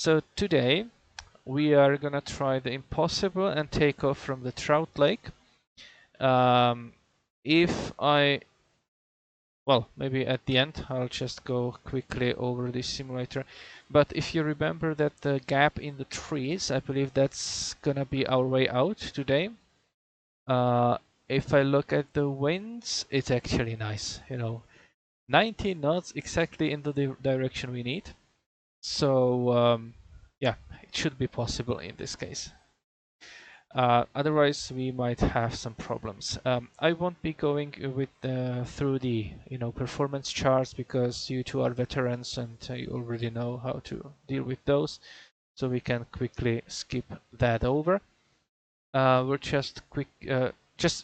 So today we are gonna try the impossible and take off from the Trout Lake. If I, well, maybe at the end I'll just go quickly over this simulator. But if you remember that the gap in the trees, I believe that's gonna be our way out today. If I look at the winds, it's actually nice, 19 knots exactly in the direction we need. So yeah, it should be possible in this case. Otherwise, we might have some problems. I won't be going with through the performance charts because you two are veterans and you already know how to deal with those. So we can quickly skip that over. We're just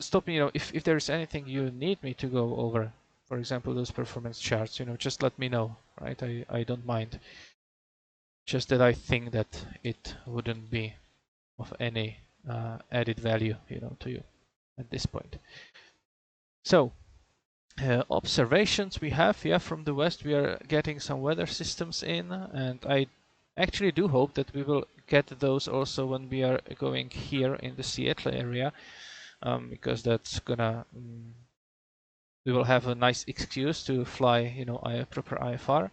stop me. If there is anything you need me to go over, for example, those performance charts, just let me know. Right? I don't mind. Just that I think that it wouldn't be of any added value, to you at this point. So observations we have, from the west we are getting some weather systems in, and I actually do hope that we will get those also when we are going here in the Seattle area, because that's gonna we will have a nice excuse to fly, a proper IFR.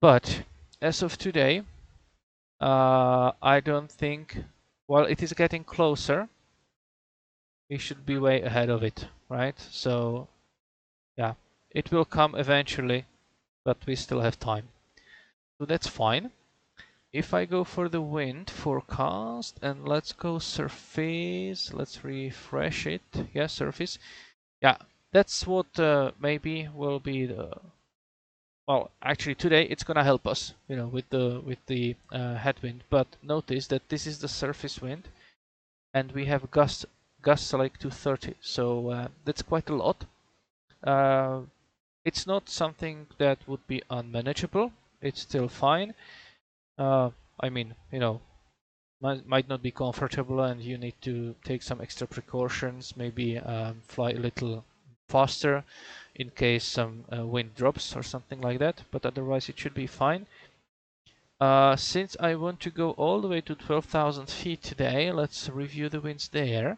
But as of today, I don't think, while it is getting closer, we should be way ahead of it, right? So yeah, it will come eventually, but we still have time. So that's fine. If I go for the wind forecast and let's go surface, let's refresh it. Yeah, surface. Yeah, that's what maybe will be the, well, actually today it's gonna help us, with the headwind. But notice that this is the surface wind, and we have gusts like 230, so that's quite a lot. It's not something that would be unmanageable. It's still fine. I mean, might not be comfortable, and you need to take some extra precautions. Maybe fly a little faster in case some wind drops or something like that. But otherwise, it should be fine. Since I want to go all the way to 12,000 feet today, let's review the winds there.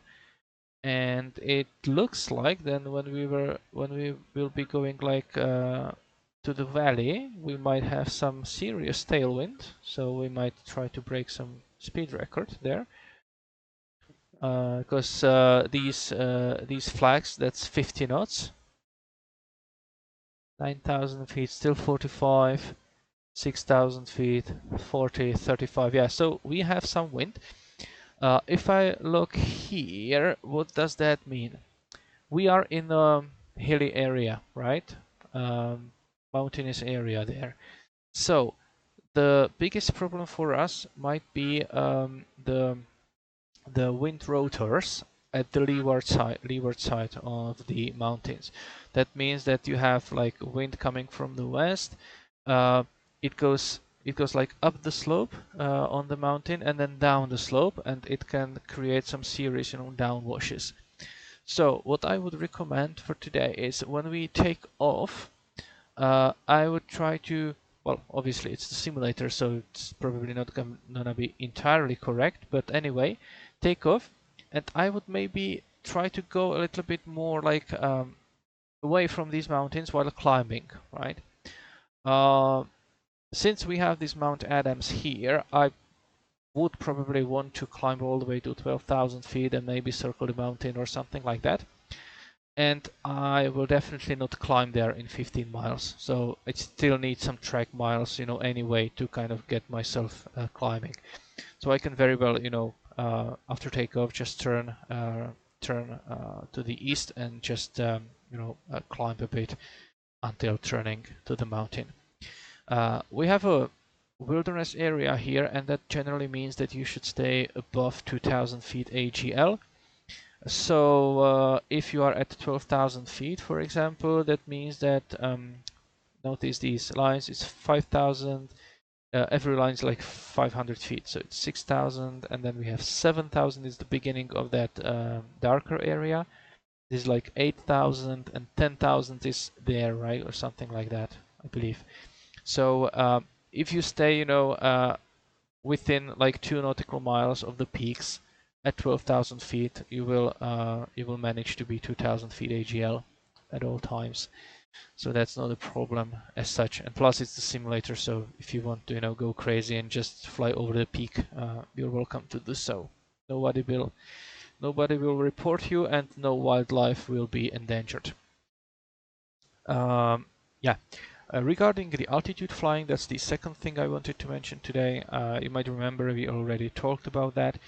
And it looks like then when we will be going like to the valley, we might have some serious tailwind, so we might try to break some speed record there, because these flags, that's 50 knots, 9,000 feet still 45, 6,000 feet 40, 35. Yeah, so we have some wind. If I look here, what does that mean? We are in a hilly area, right? Mountainous area there. So the biggest problem for us might be the wind rotors at the leeward side of the mountains. That means that you have like wind coming from the west. It goes like up the slope on the mountain and then down the slope, and it can create some serious down washes. So what I would recommend for today is when we take off, I would try to, well, obviously it's the simulator, so it's probably not gonna be entirely correct, but anyway, take off, and I would maybe try to go a little bit more like away from these mountains while climbing, right? Since we have this Mount Adams here, I would probably want to climb all the way to 12,000 feet and maybe circle the mountain or something like that. And I will definitely not climb there in 15 miles. So I still need some track miles, anyway, to kind of get myself climbing. So I can very well, after takeoff, just turn to the east and just, climb a bit until turning to the mountain. We have a wilderness area here, and that generally means that you should stay above 2,000 feet AGL. So if you are at 12,000 feet, for example, that means that, notice these lines, it's 5,000, every line is like 500 feet, so it's 6,000, and then we have 7,000 is the beginning of that darker area. This is like 8,000, and 10,000 is there, right, or something like that, I believe. So if you stay, you know, within like 2 nautical miles of the peaks at 12,000 feet, you will manage to be 2,000 feet AGL at all times. So that's not a problem as such. And plus, it's the simulator, so if you want to, you know, go crazy and just fly over the peak, you're welcome to do so. Nobody will report you, and no wildlife will be endangered. Yeah. Regarding the altitude flying, that's the second thing I wanted to mention today. You might remember we already talked about that.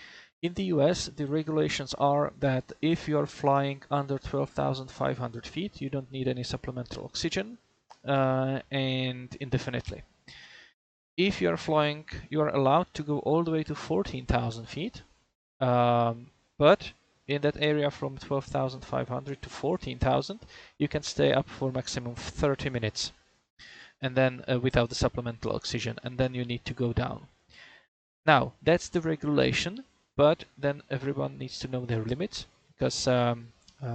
In the US, the regulations are that if you're flying under 12,500 feet, you don't need any supplemental oxygen, and indefinitely. If you're flying, you are allowed to go all the way to 14,000 feet, but in that area from 12,500 to 14,000, you can stay up for maximum 30 minutes, and then without the supplemental oxygen, and then you need to go down. Now, that's the regulation, but then everyone needs to know their limits, because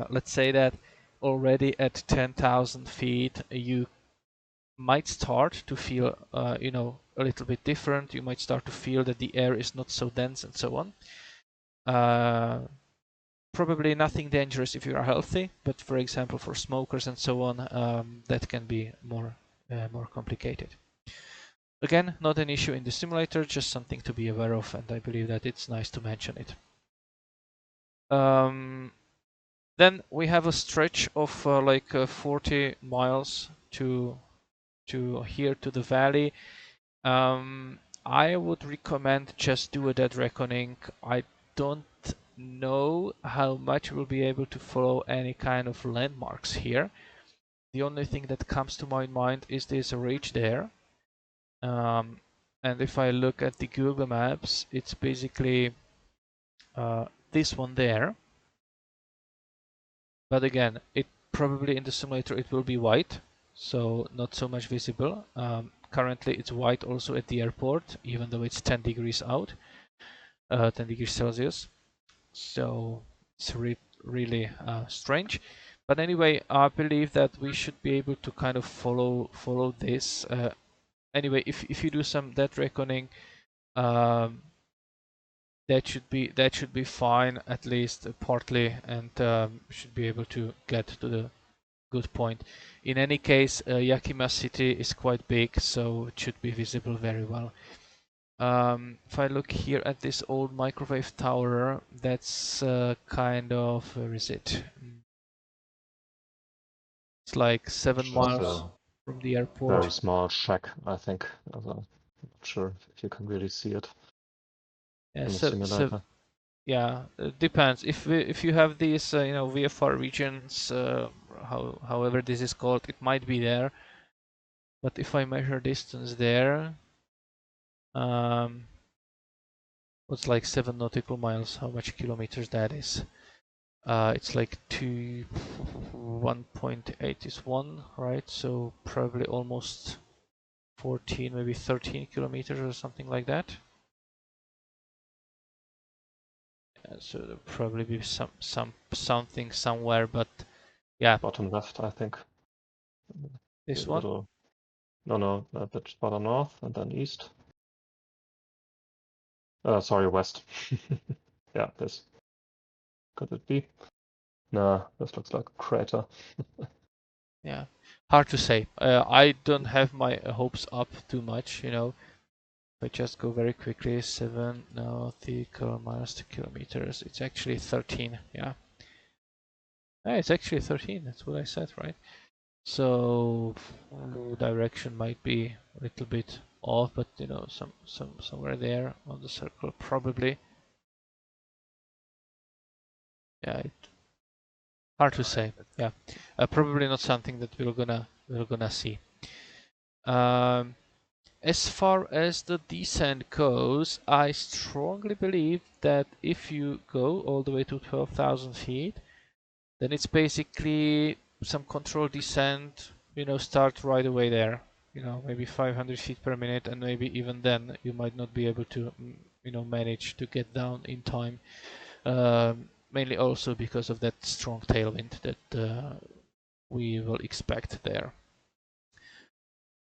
let's say that already at 10,000 feet, you might start to feel, you know, a little bit different. You might start to feel that the air is not so dense and so on. Probably nothing dangerous if you are healthy, but for example, for smokers and so on, that can be more complicated. Again, not an issue in the simulator, just something to be aware of, and I believe that it's nice to mention it. Then we have a stretch of like 40 miles to here to the valley. I would recommend just do a dead reckoning. I don't know how much we'll be able to follow any kind of landmarks here. The only thing that comes to my mind is this ridge there. And if I look at the Google Maps, it's basically this one there. But again, it probably in the simulator it will be white, so not so much visible. Currently it's white also at the airport, even though it's 10 degrees out, 10 degrees Celsius. So it's really strange. But anyway, I believe that we should be able to kind of follow this. Anyway, if you do some dead reckoning, that should be fine, at least partly, and should be able to get to the good point. In any case, Yakima city is quite big, so it should be visible very well. If I look here at this old microwave tower, that's kind of, where is it? It's like 7 miles from the airport. Very small shack, I think. I'm not sure if you can really see it. Yeah, in the simulator. Yeah, it depends. If you have these, you know, VFR regions, however this is called, it might be there. But if I measure distance there, what's like 7 nautical miles? How much kilometers that is? It's like 1.8 is 1, right? So probably almost 14, maybe 13 kilometers or something like that. So there'll probably be something somewhere, but yeah. Bottom left, I think. This one? No, a bit further north and then east. Sorry, west. Yeah, this. Could it be? Nah, this looks like a crater. Yeah, hard to say. I don't have my hopes up too much, you know. If I just go very quickly, 7 nautical miles to kilometers, it's actually 13, yeah. Yeah, it's actually 13, that's what I said, right? So direction might be a little bit off, but you know, somewhere there on the circle probably. Yeah, hard to say. Yeah, probably not something that we're gonna see. As far as the descent goes, I strongly believe that if you go all the way to 12,000 feet, then it's basically some controlled descent, you know, start right away there, you know, maybe 500 feet per minute, and maybe even then you might not be able to, you know, manage to get down in time, mainly also because of that strong tailwind that we will expect there.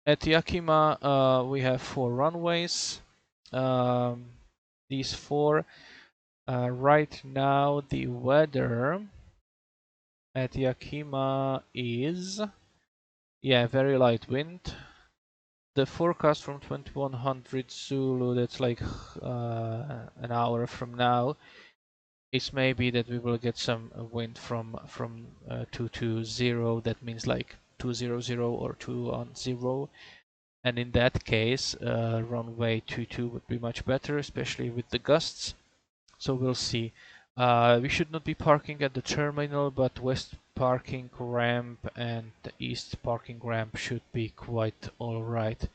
At Yakima, we have 4 runways. These 4. Right now, the weather at Yakima is, yeah, very light wind. The forecast from 2100 Zulu, that's like an hour from now, is maybe that we will get some wind from 220. That means like 200 or 210. And in that case, runway 22 would be much better, especially with the gusts. So we'll see. We should not be parking at the terminal, but west parking ramp and the east parking ramp should be quite alright.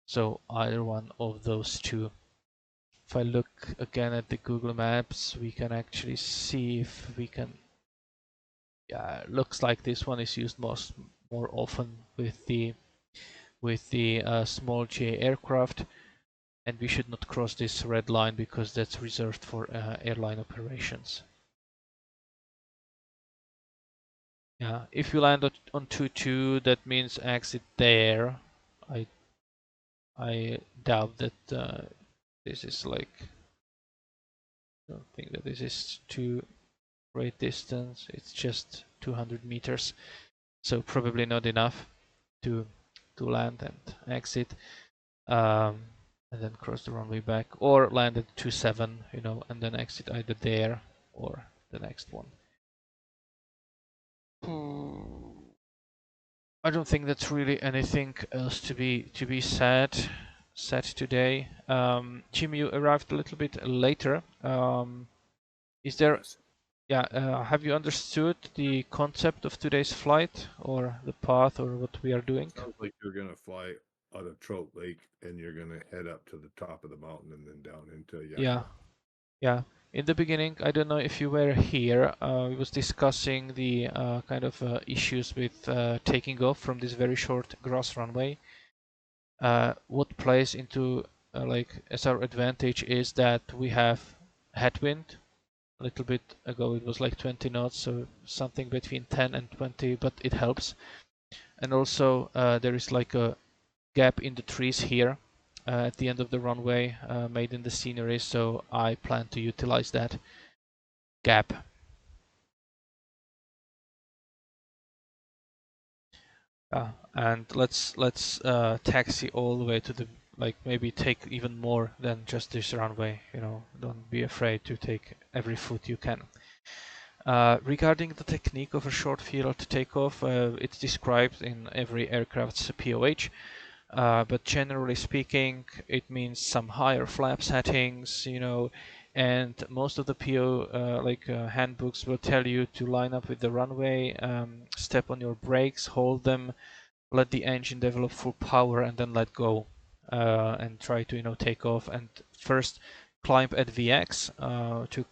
So either one of those two. If I look again at the Google Maps, we can actually see if we can. Yeah, looks like this one is used more often with the small J aircraft, and we should not cross this red line because that's reserved for airline operations. Yeah, if you land on 22, that means exit there. I doubt that this is like. I don't think that this is too great distance. It's just 200 meters, so probably not enough to land and exit, and then cross the runway back, or land at 27, you know, and then exit either there or the next one. I don't think that's really anything else to be said today. Jim, you arrived a little bit later. Is there? Yes. Yeah. Have you understood the concept of today's flight, or the path, or what we are doing? Sounds like you're gonna fly out of Trout Lake and you're gonna head up to the top of the mountain and then down into Yakima. Yeah. Yeah. In the beginning, I don't know if you were here. We was discussing the kind of issues with taking off from this very short grass runway. What plays into like as our advantage is that we have headwind. A little bit ago it was like 20 knots, so something between 10 and 20, but it helps. And also there is like a gap in the trees here at the end of the runway made in the scenery, so I plan to utilize that gap. And let's taxi all the way to the, like, maybe take even more than just this runway, you know, don't be afraid to take every foot you can. Regarding the technique of a short field takeoff, it's described in every aircraft's POH, but generally speaking, it means some higher flap settings, you know, and most of the handbooks will tell you to line up with the runway, step on your brakes, hold them, let the engine develop full power, and then let go, and try to, you know, take off, and first climb at VX to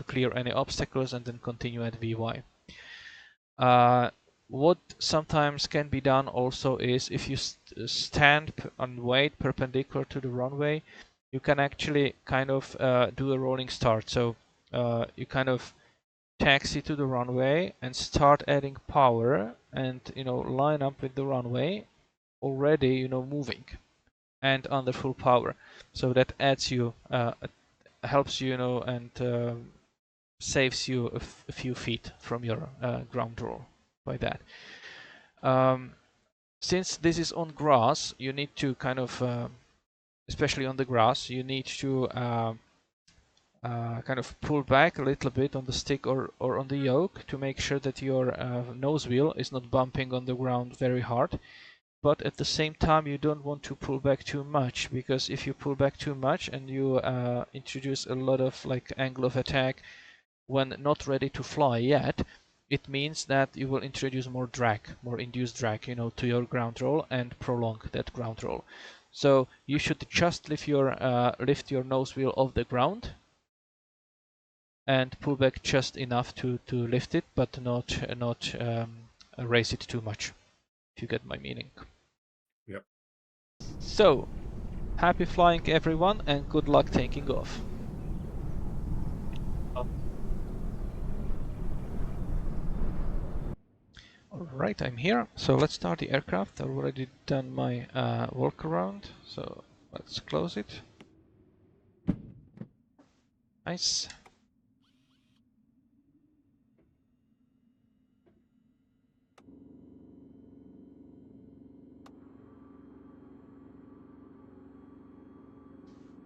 clear any obstacles, and then continue at VY. What sometimes can be done also is if you stand and wait perpendicular to the runway, you can actually kind of do a rolling start. So you kind of taxi to the runway and start adding power, and, you know, line up with the runway already, you know, moving and under full power. So that adds you, helps you, you know, and saves you a few feet from your ground roll by that. Since this is on grass, you need to kind of, especially on the grass, you need to kind of pull back a little bit on the stick or on the yoke to make sure that your nose wheel is not bumping on the ground very hard. But at the same time, you don't want to pull back too much, because if you pull back too much and you introduce a lot of like angle of attack when not ready to fly yet, it means that you will introduce more drag, more induced drag, you know, to your ground roll and prolong that ground roll. So you should just lift your nose wheel off the ground and pull back just enough to lift it, but not raise it too much, if you get my meaning. Yep. So, happy flying everyone, and good luck taking off. All Right, I'm here. So let's start the aircraft. I've already done my walk around, so let's close it. Nice.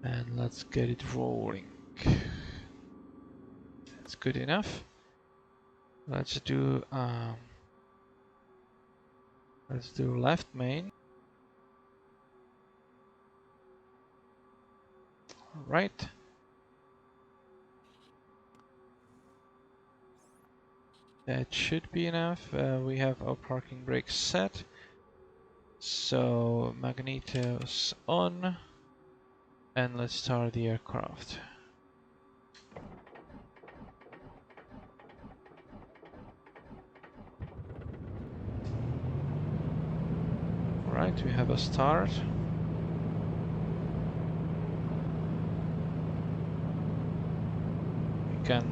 And let's get it rolling. That's good enough. Let's do left main. Right. That should be enough. We have our parking brake set. So magnetos on. And let's start the aircraft. Right, we have a start. We can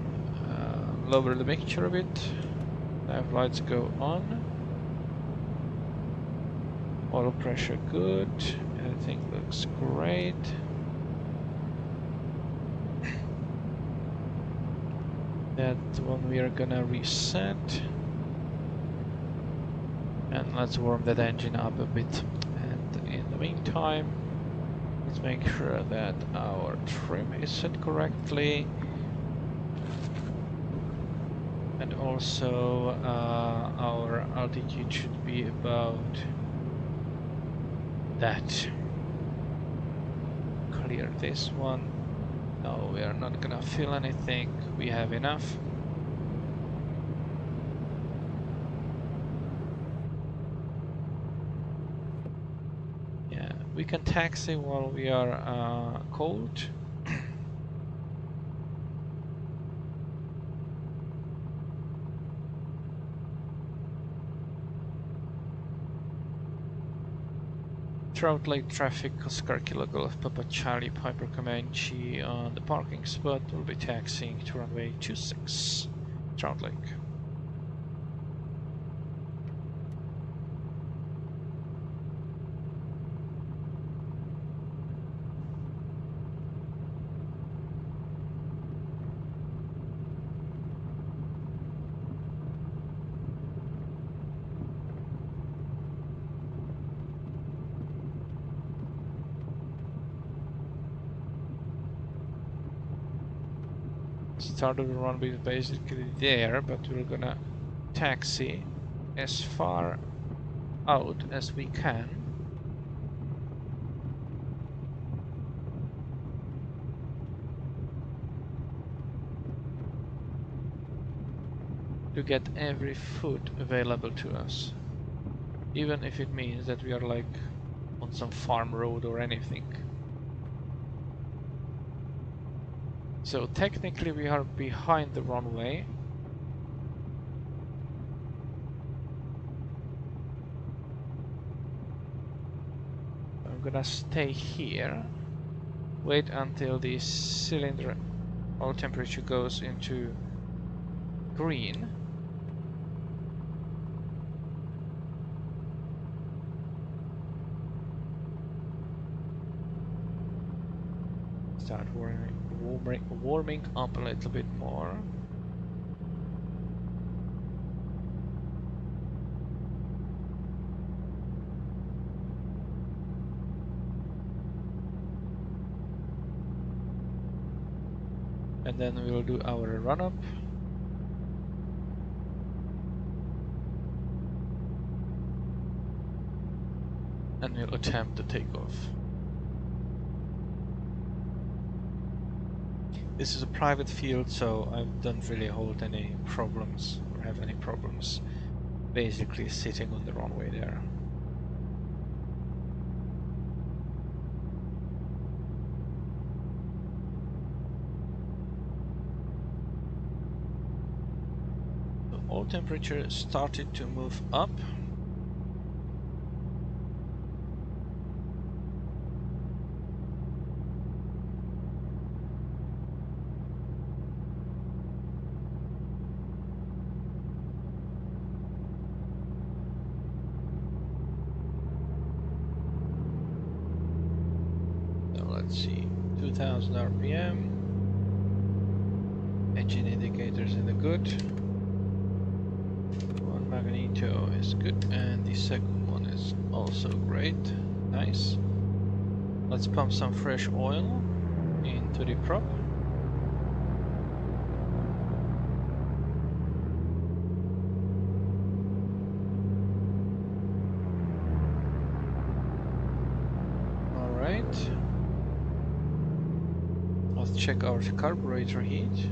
lower the mixture a bit. Have lights go on. Oil pressure good. Everything looks great. That one we are gonna reset. And let's warm that engine up a bit. And in the meantime, let's make sure that our trim is set correctly. And also our altitude should be about that. Clear this one. No, we are not gonna fill anything. We have enough. Yeah, we can taxi while we are cold. Trout Lake traffic, Oscar Kilo Golf Papa Charlie Piper Comanche on the parking spot. Will be taxiing to runway 26, Trout Lake. Start of the runway is basically there, but we're gonna taxi as far out as we can. To get every foot available to us. Even if it means that we are like on some farm road or anything. So technically we are behind the runway. I'm gonna stay here. Wait until the cylinder oil temperature goes into green. Start warming up a little bit more. And then we'll do our run-up. And we'll attempt the takeoff. This is a private field, so I don't really hold any problems or have any problems basically sitting on the runway there. The oil temperature started to move up. 2000 RPM. Engine indicators in the good. One magneto is good, and the second one is also great. Nice. Let's pump some fresh oil into the prop. Alright. Let's check our carburetor heat.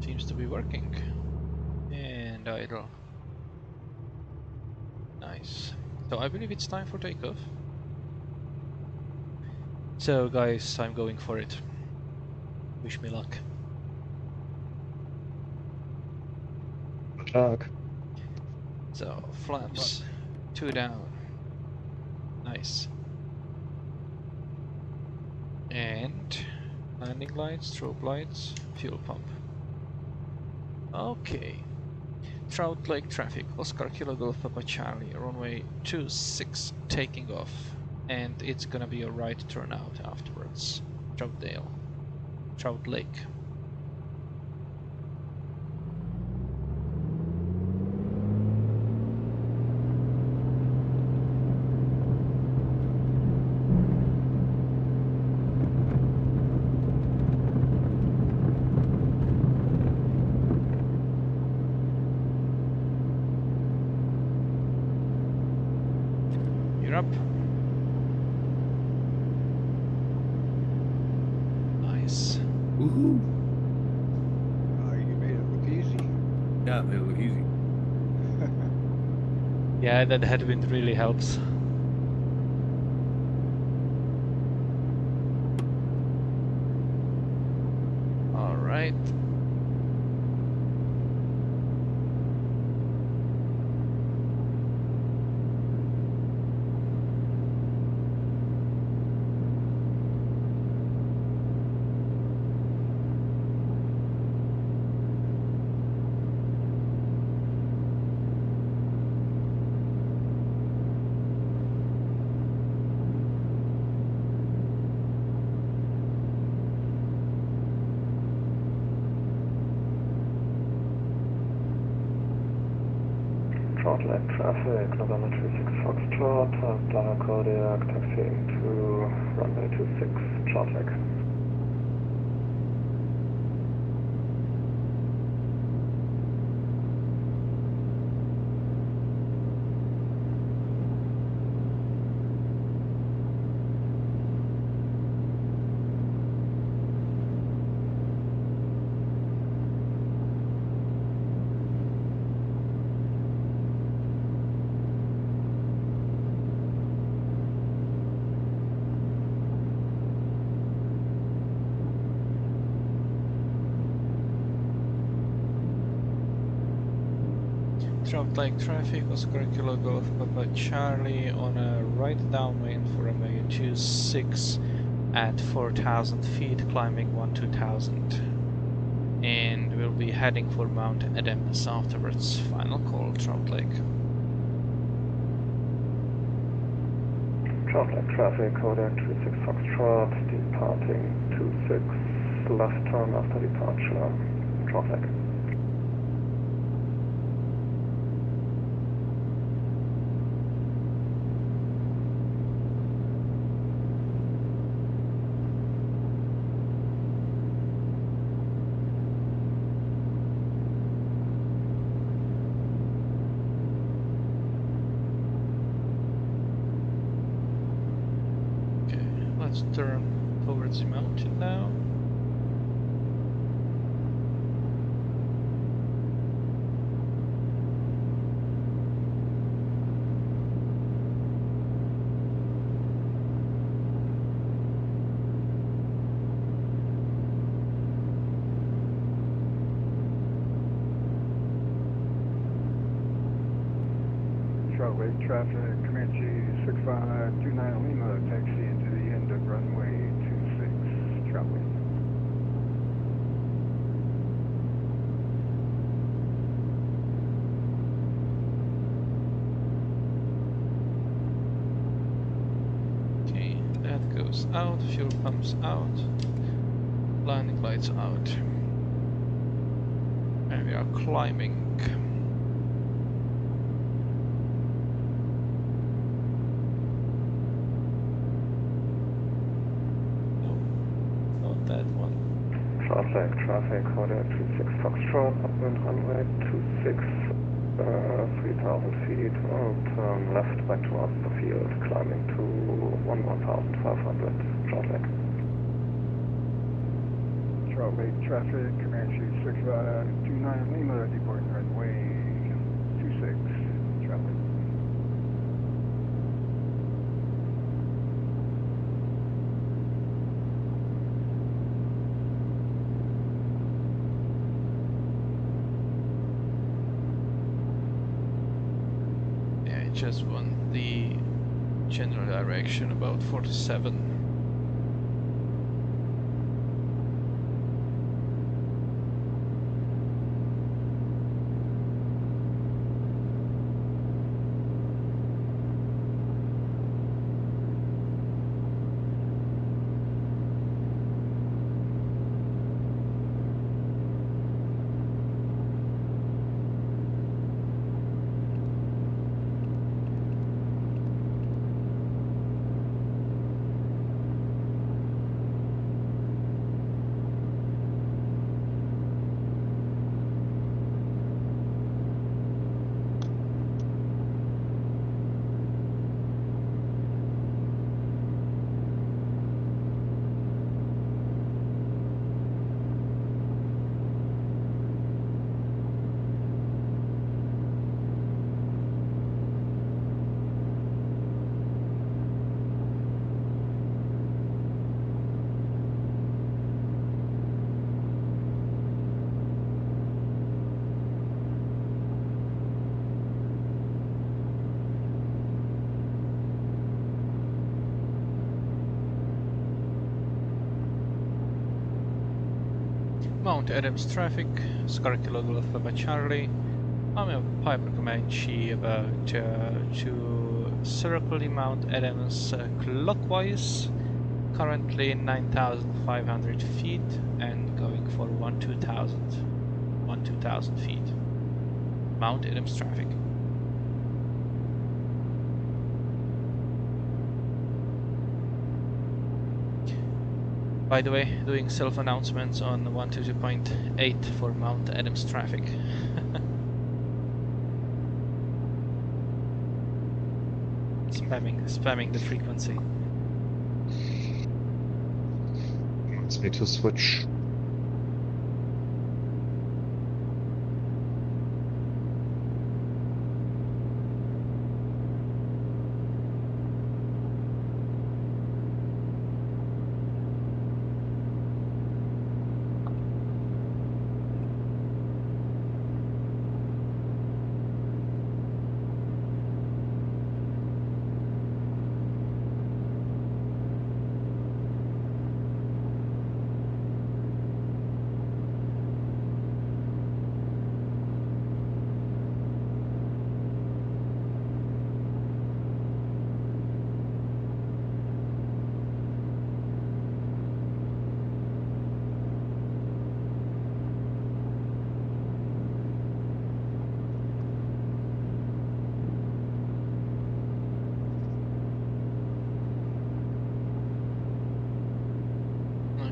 Seems to be working. And idle. Nice. So I believe it's time for takeoff. So guys, I'm going for it. Wish me luck. Good luck. So flaps, 2 down. Nice. And landing lights, strobe lights, fuel pump. Okay. Trout Lake traffic, Oscar Kilo Golf Papa Charlie, runway 26 taking off. And it's gonna be a right turnout afterwards. Troutdale. Trout Lake. You're up. Nice. Woohoo! You made it look easy. Yeah, they look easy. Yeah, that headwind really helps. All right. Trout Lake traffic, November 26 Foxtrot, Dana Kodiak, taxiing to runway 26, Trout Lake. Trout Lake traffic, Oscar Kilo Golf Papa Charlie on a right downwind for runway 26 at 4,000 feet, climbing 12,000. And we'll be heading for Mount Adams afterwards. Final call, Trout Lake. Trout Lake traffic, Kodiak 26 Foxtrot, departing 26, left turn after departure, Trout Lake. Let's turn towards the mountain now. Trout Lake traffic, Comanche 6529 Lima, taxi into the end of runway 26, Trout Lake. out, fuel pumps out, landing lights out. And we are climbing. No, not that one. Short leg traffic, Kodiak 26 Foxtrot, upwind runway 26, 3,000 feet, and turn left back towards the field, climbing to 11,500, short leg. Trout Lake traffic, Comanche 6529 Lima, departing runway 26, Trout Lake. Yeah, I just want the general direction about 47. Mount Adams traffic, Oscar Kilo Golf Papa Charlie. I'm a Piper Comanche about to circle the Mount Adams clockwise, currently 9,500 feet and going for 12,000 feet. Mount Adams traffic. By the way, doing self-announcements on 122.8 for Mount Adams traffic. Spamming the frequency. Wants me to switch.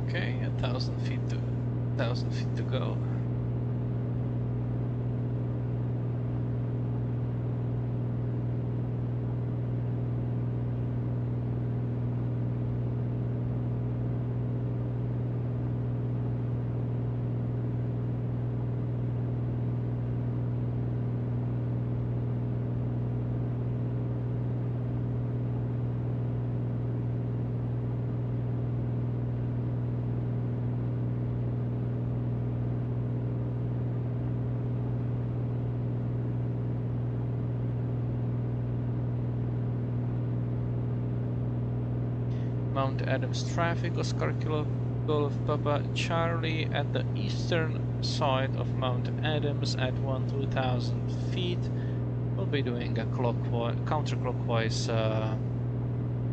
Okay, 1,000 feet to go. Mount Adams traffic, Oscar Kilo Golf Papa Charlie at the eastern side of Mount Adams at 12,000 feet. We'll be doing a counterclockwise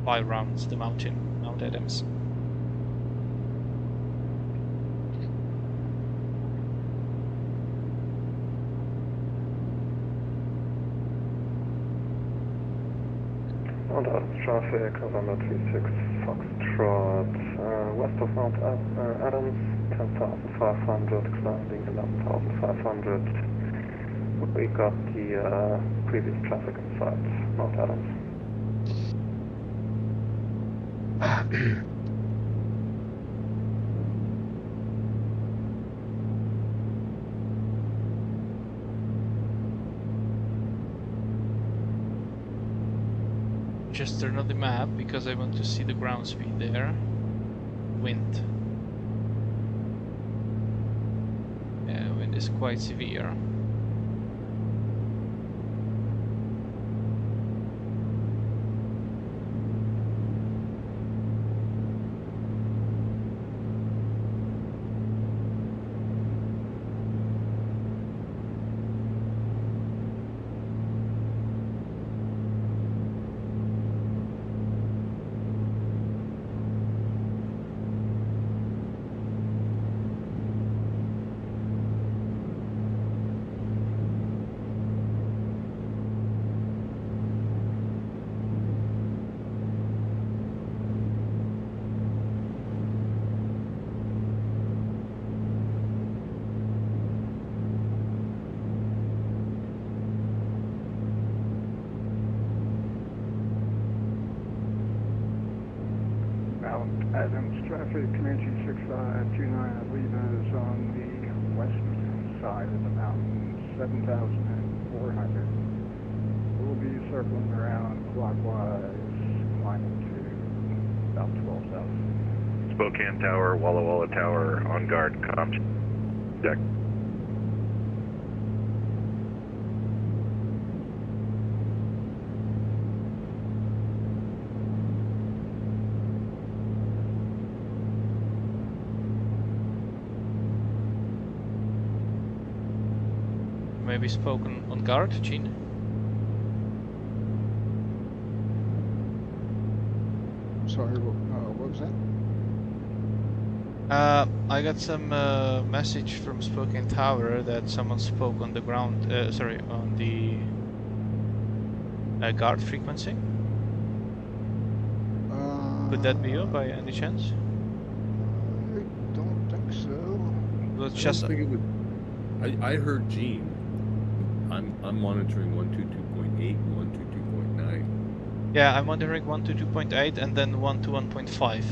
5 rounds the mountain Mount Adams. Mount Adams traffic, November 36 Foxtrot, west of Mount Adams, 10,500, climbing 11,500. We got the previous traffic inside Mount Adams. Just turn on the map because I want to see the ground speed there. Wind. Yeah, wind is quite severe. Mount Adams traffic, Comanche 6529 Lima is on the west side of the mountain, 7,400. We'll be circling around clockwise, climbing to about 12,000. Spokane Tower, Walla Walla Tower, on guard, Comanche. Deck. Maybe spoken on guard, Gene? Sorry, what was that? I got some message from Spokane Tower that someone spoke on the ground, sorry, on the guard frequency. Could that be you by any chance? I don't think so. It was I just don't think it would. I heard Gene. I'm monitoring 122.8 and 122.9. yeah, I'm monitoring 1 to 2.8 and then 1 to 1.5.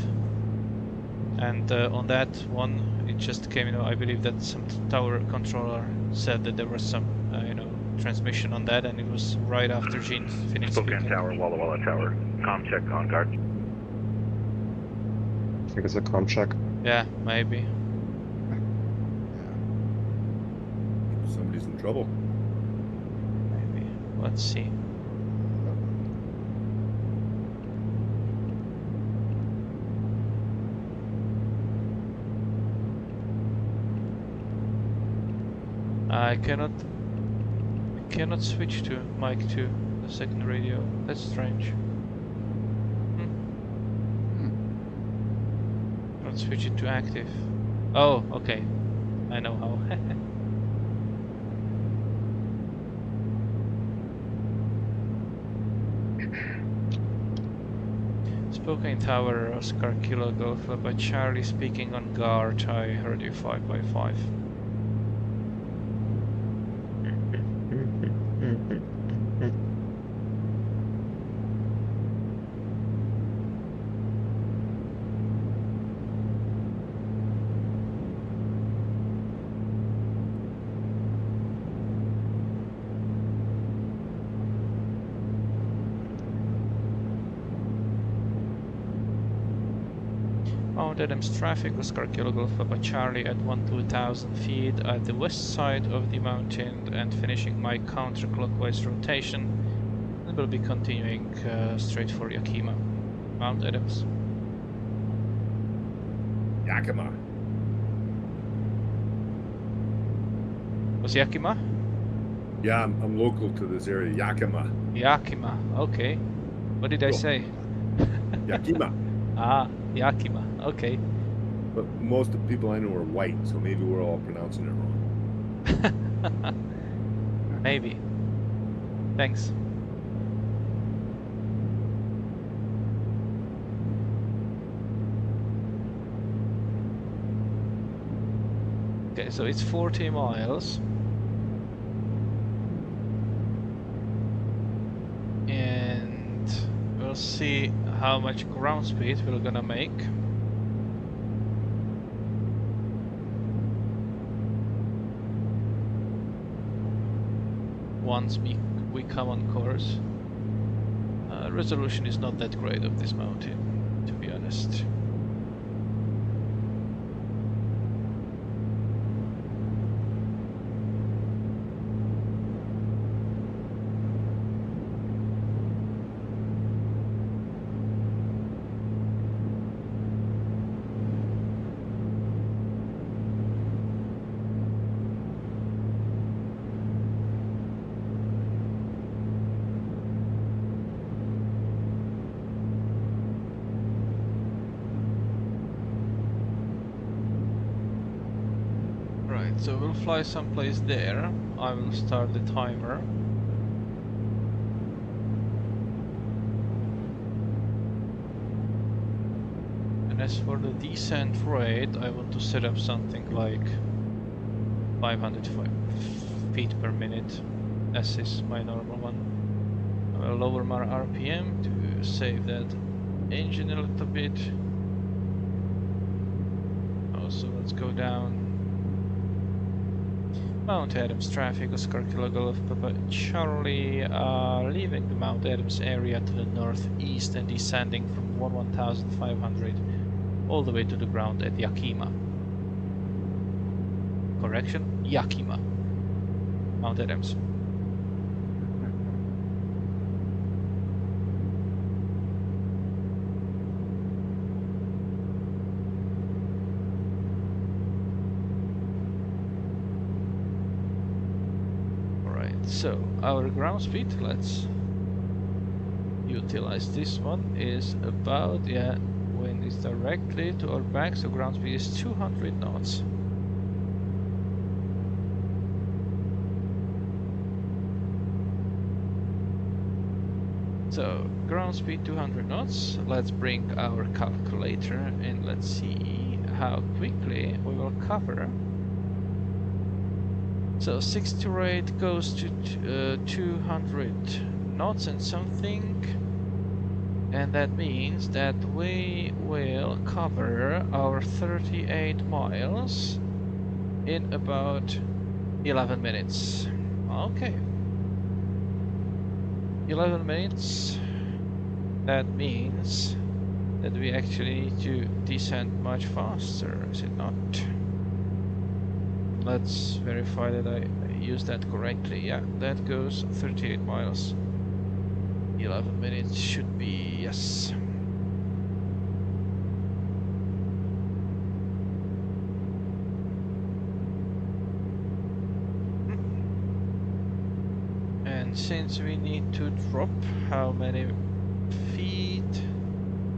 And on that one, it just came, I believe that some tower controller said that there was some, transmission on that, and it was right after Gene finished Spokane speaking. Tower, Walla Walla Tower, com check, on guard. I think it's a comm check. Yeah, maybe. Somebody's in trouble. Maybe. Let's see. I cannot switch to mic 2, the second radio. That's strange. Cannot switch it to active. Oh, okay. I know how. Spokane Tower, Oscar Kilo Golf by Charlie speaking on guard. I heard you 5x5. Mount Adams traffic, Oscar Kilo Golf Papa Charlie at 12,000 feet at the west side of the mountain and finishing my counterclockwise rotation, and will be continuing straight for Yakima. Mount Adams. Yakima. Was Yakima? Yeah, I'm local to this area. Yakima. Yakima, okay. What did I Cool. say? Yakima. Ah, Yakima. Okay. But most of the people I know are white, so maybe we're all pronouncing it wrong. Maybe. Thanks. Okay, so it's 40 miles. And we'll see how much ground speed we're gonna make. Once we come on course. Resolution is not that great of this mountain, to be honest. So we'll fly someplace there. I will start the timer. And as for the descent rate, I want to set up something like 505 feet per minute, as is my normal one. I will lower my RPM to save that engine a little bit. Also, let's go down. Mount Adams traffic, Oscar Kilo Golf Papa Charlie, leaving the Mount Adams area to the northeast and descending from 11,500 all the way to the ground at Yakima. Correction, Yakima. Mount Adams. So our ground speed, let's utilize this one, is about, yeah, wind is directly to our back, so ground speed is 200 knots. So ground speed 200 knots. Let's bring our calculator and let's see how quickly we will cover. So 60 rate goes to 200 knots and something, and that means that we will cover our 38 miles in about 11 minutes. Okay. 11 minutes. That means that we actually need to descend much faster, is it not? Let's verify that I used that correctly. Yeah, that goes 38 miles. 11 minutes should be, yes. And since we need to drop how many feet?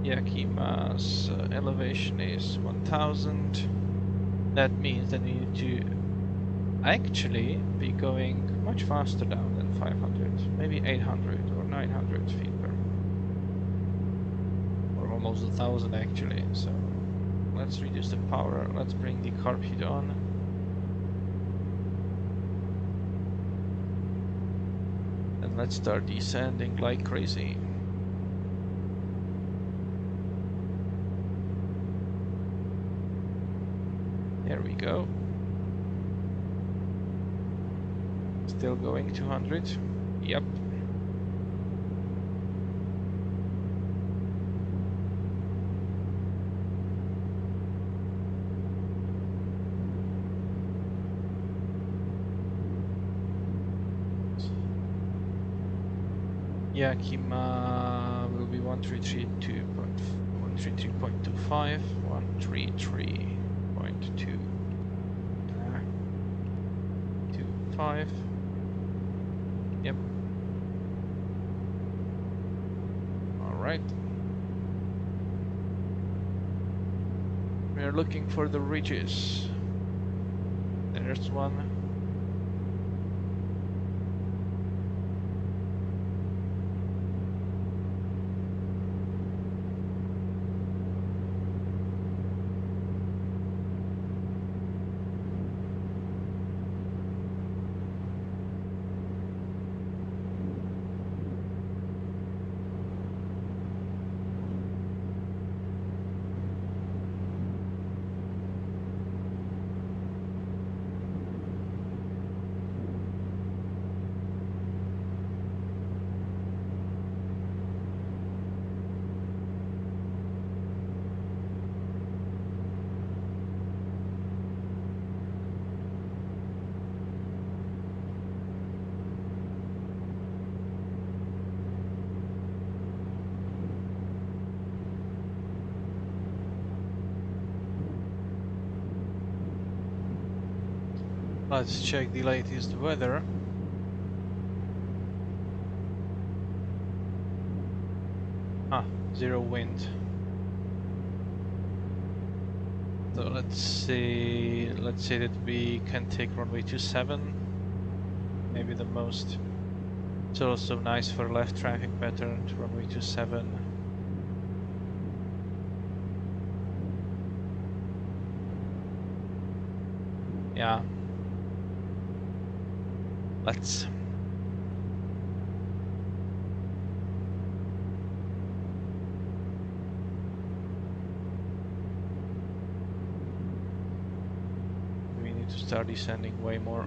Yakima's elevation is 1000. That means that we need to actually be going much faster down than 500, maybe 800 or 900 feet per, or almost 1000 actually. So let's reduce the power, let's bring the carpet on. And let's start descending like crazy. There we go. Still going 200. Yep. Yakima will be 133.25, 133.25. Yep. All right. We are looking for the ridges. There's one. Let's check the latest weather. Ah, 0 wind. So let's say that we can take runway 27, maybe the most. It's also nice for left traffic pattern to runway 27. Yeah. Let's. We need to start descending way more.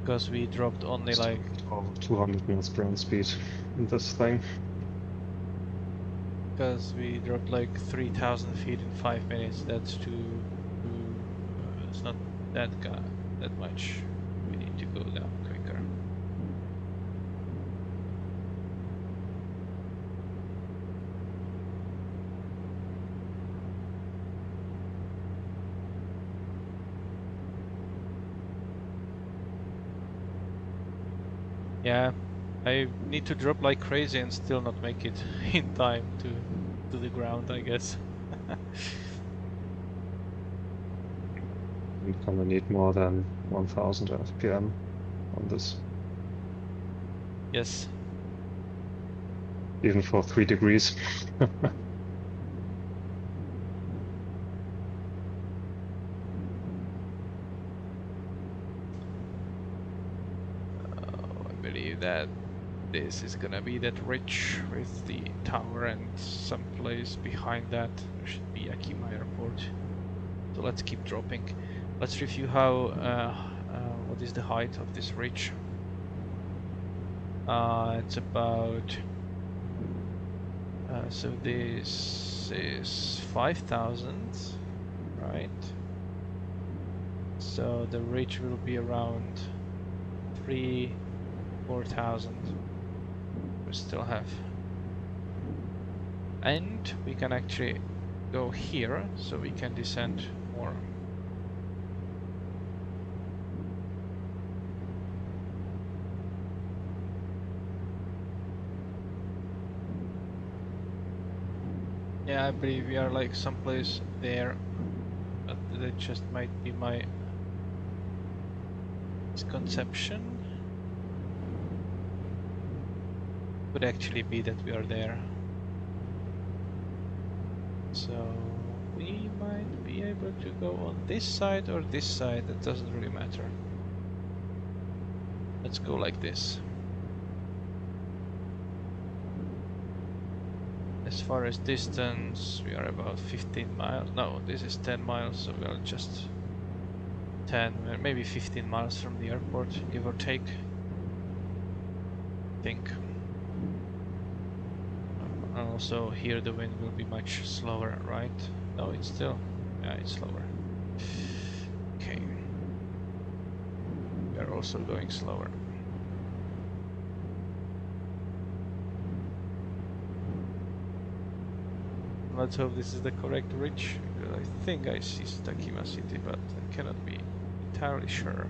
Because we dropped only like over 200 miles per hour speed in this thing. Because we dropped like 3,000 feet in 5 minutes. That's it's not that much. We need to go down quicker. Yeah, I need to drop like crazy and still not make it in time to the ground, I guess. We're gonna need more than 1000 RPM on this, Yes. even for 3 degrees. I believe that this is gonna be that ridge with the tower, and someplace behind that there should be Yakima Airport. So let's keep dropping. Let's review how what is the height of this ridge. It's about so this is 5,000, right? So the ridge will be around 4,000. We still have, and we can actually go here, so we can descend more. Yeah, I believe we are like someplace there, but that just might be my misconception. Could actually be that we are there. So we might be able to go on this side or this side, that doesn't really matter. Let's go like this. As far as distance, we are about 15 miles. No, this is 10 miles, so we are just 10, maybe 15 miles from the airport, give or take. I think. And also here the wind will be much slower, right? No, it's still, yeah, it's slower. Okay. We are also going slower. Let's hope this is the correct ridge. I think I see Yakima City, but I cannot be entirely sure.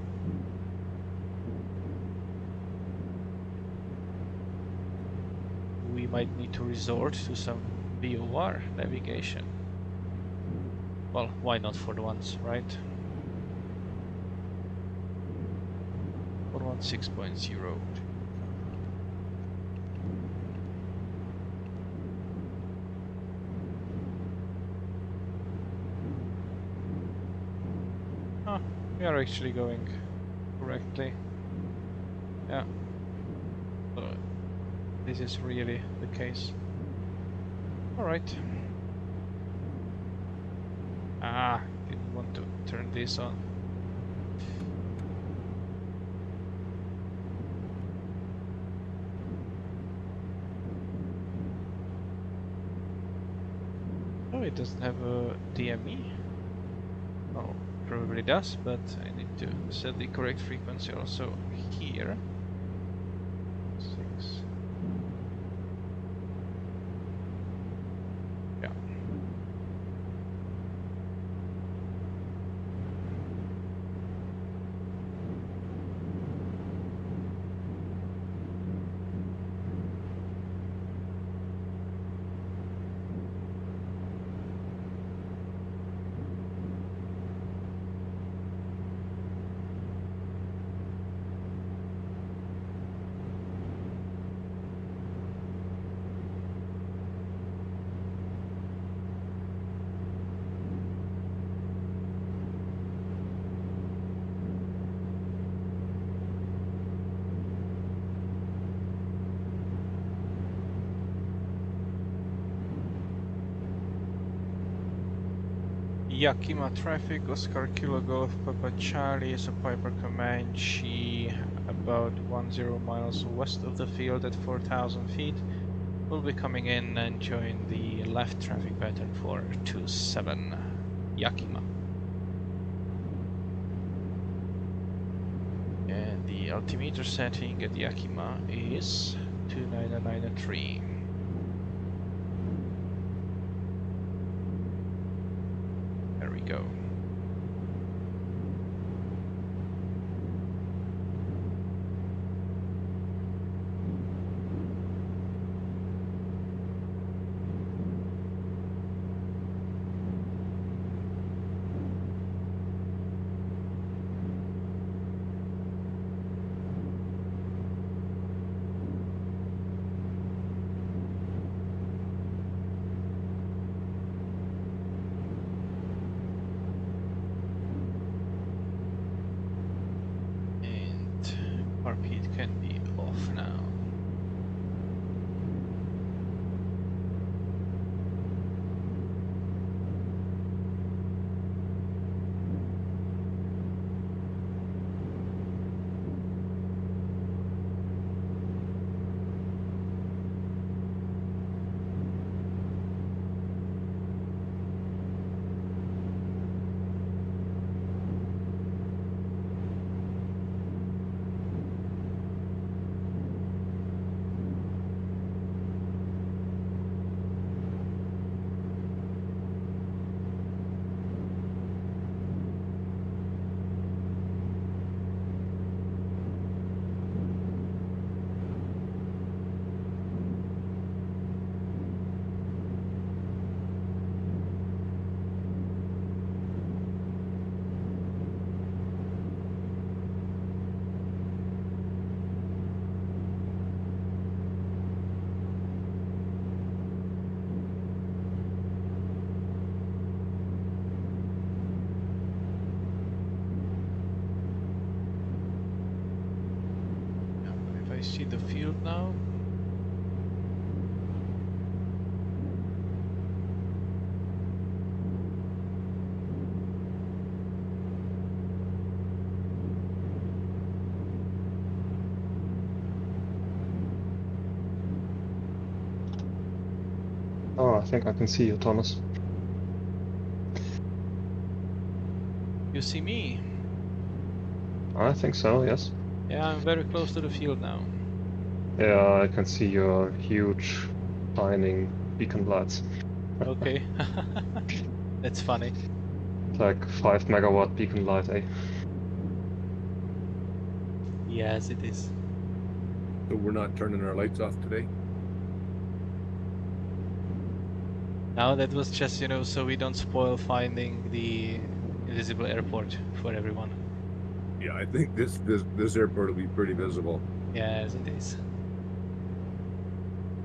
We might need to resort to some VOR navigation. Well, why not for the once, right? 116.0. Oh, we are actually going correctly. Yeah. So this is really the case. Alright. Ah, didn't want to turn this on. Oh, it doesn't have a DME. Oh, probably does, but I need to set the correct frequency also here. 6. Yeah. Yakima traffic, Oscar Kilo Golf Papa Charlie is a Piper Comanche about 10 miles west of the field at 4,000 feet. Will be coming in and join the left traffic pattern for 27 Yakima. And the altimeter setting at Yakima is 2993. There we go. Cockpit can be off now. I see the field now. Oh, I think I can see you, Thomas. You see me? I think so, yes. Yeah, I'm very close to the field now. Yeah, I can see your huge, shining beacon lights. Okay. That's funny. Like 5 megawatt beacon light, eh? Yes, it is. So we're not turning our lights off today? Now that was just, so we don't spoil finding the invisible airport for everyone. Yeah, I think this airport will be pretty visible. Yes, it is.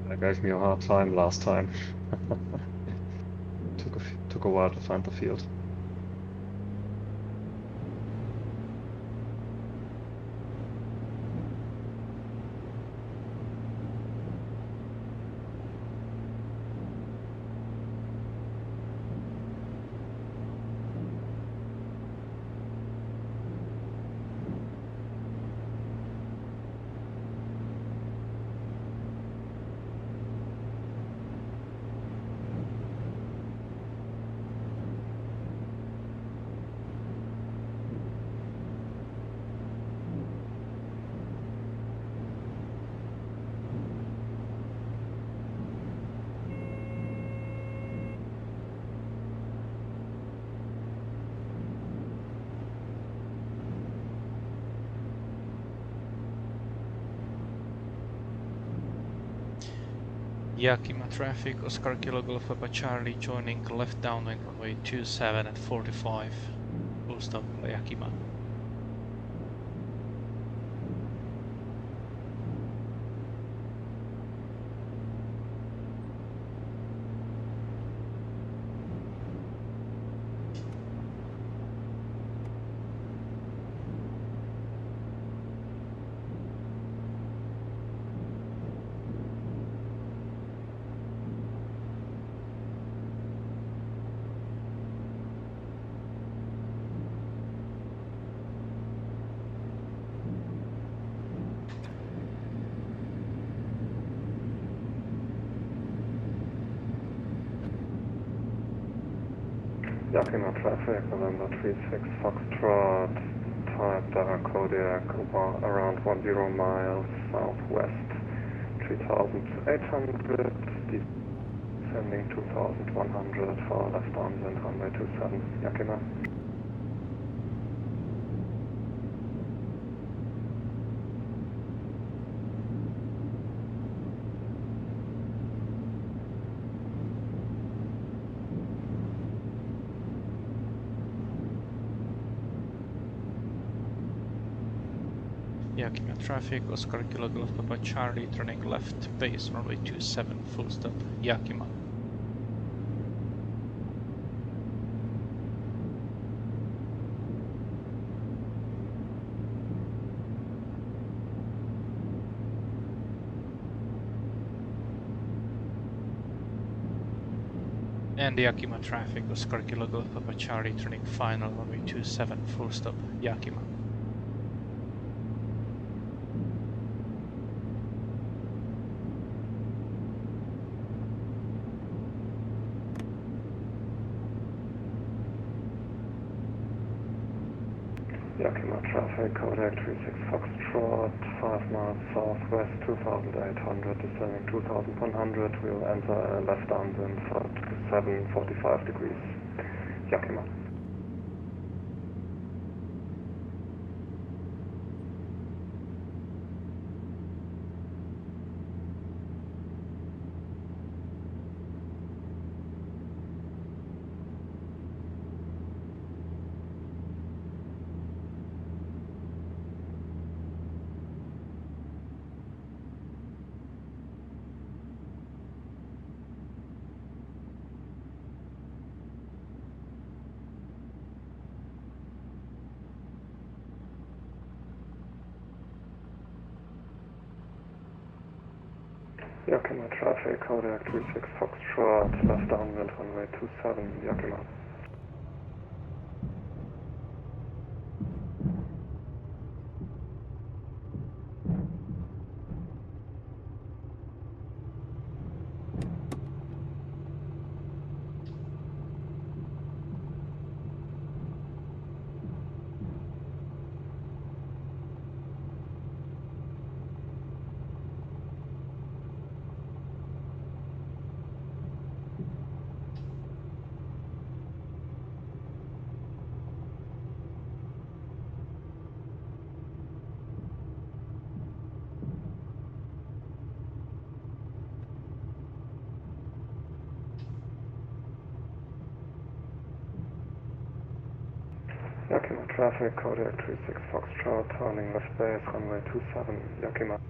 That gave me a hard time last time. Took a while to find the field. Yakima traffic, Oscar Kilo Golf Papa Charlie joining left downwind runway 27 at 45. Full stop Yakima. Yakima traffic, November 36 Foxtrot, type Kodiak, around 10 miles southwest, 3,800, descending 2,100 for left downwind runway 27, Yakima. Yakima traffic, Oscar Kilo Golf Papa Charlie turning left base runway 27, full stop Yakima. And Yakima traffic, Oscar Kilo Golf Papa Charlie turning final runway 27, full stop Yakima. Yakima traffic, Kodak 36 Foxtrot, 5 miles southwest, 2,800, descending 2,100, we'll enter left downwind for 745 degrees, Yakima. Yakima traffic, Kodak 36 Foxtrot, left downwind runway 27, Yakima. Traffic, Kodiak 36 Foxtrot, turning left base, runway 27, Yakima.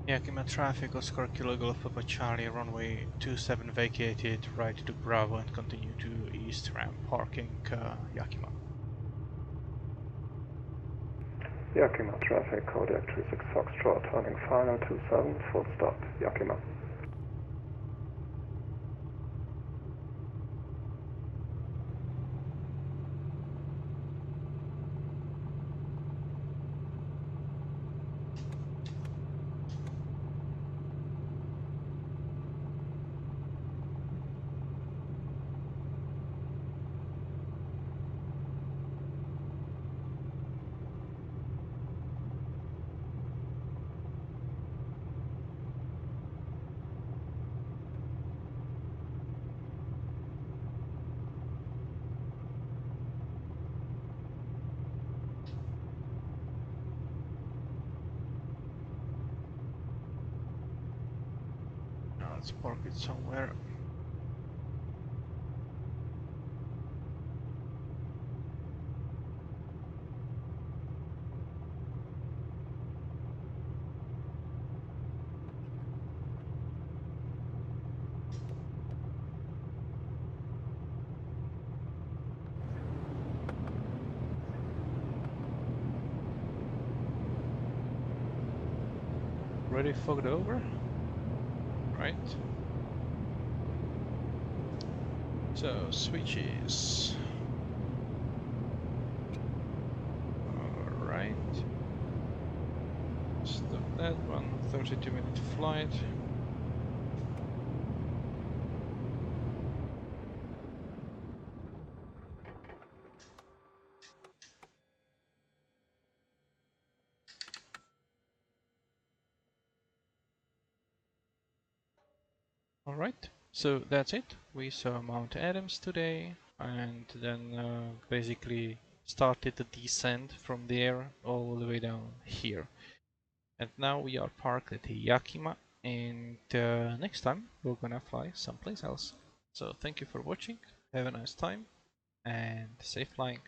Yakima traffic, Oscar Kilo Golf Papa Charlie, runway 27 vacated, right to Bravo and continue to east ramp parking, Yakima. Yakima traffic, Kodiak 36 Foxtrot, turning final 27, full stop, Yakima. Now let's park it somewhere. Already fogged over? Right. So, switches. Alright. Stop that one, 32-minute flight. Alright, so that's it. We saw Mount Adams today and then basically started the descent from there all the way down here. And now we are parked at Yakima and next time we're gonna fly someplace else. So thank you for watching, have a nice time and safe flying.